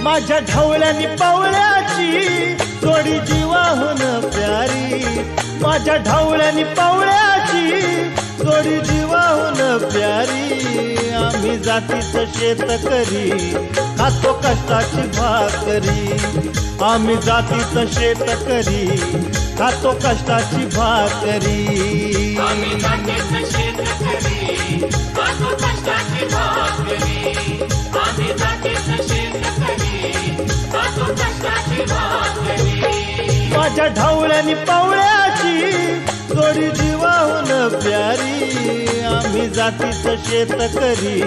माझ्या ढवळ्यानी पवळ्याची जोडी जीवाहून प्यारी, माझ्या ढवळ्यानी पवळ्याची जोडी जीवाहून प्यारी। आम्ही जातीचं शेतकरी खातो कष्टाची भाकरी, आम्ही जातीचं शेतकरी खातो कष्टाची भाकरी। आम्ही जातीचं शेतकरी खातो कष्टाची भाकरी, आम्ही जातीचं शेतकरी खातो कष्टाची भाकरी। माझ्या ढवळ्यानी पवळ्याची जोडी जीवाहून प्यारी, आम्ही जातीचं शेतकरी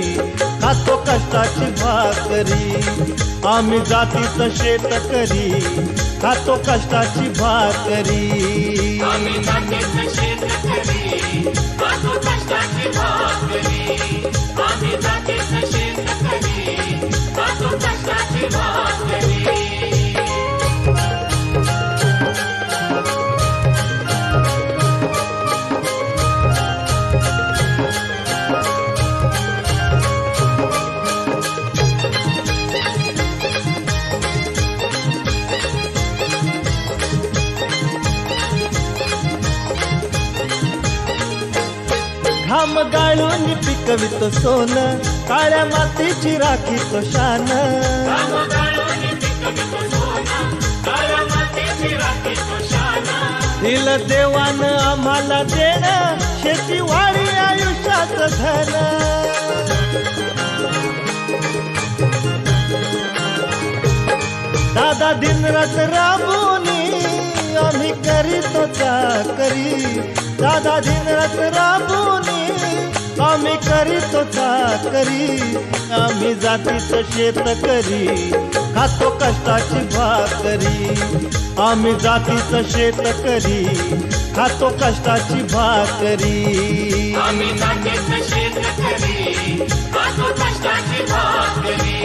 खातो कष्टाची भाकरी, आम्ही जातीचं शेतकरी खातो कष्टाची भाकरी। आम्ही जातीचं शेतकरी खातो कष्टाची भाकरी, आम्ही जातीचं शेतकरी खातो कष्टाची भाकरी। घाम गाळून पिकवितो सोनं, काळ्या मातीची राखीतो शान। दिलं देवानं आम्हाला देणं, शेतीवाडी आयुष्याचं धन। दादा दिनरात राबूनी आम्ही करीतो चाकरी, दादा दिनरात राबूनी आम्ही करीतो चाकरी। आम्ही जातीचं शेतकरी खातो कष्टाची भाकरी, आम्ही जातीचं शेतकरी खातो कष्टाची भाकरी। आम्ही जातीचं शेतकरी खातो कष्टाची भाकरी,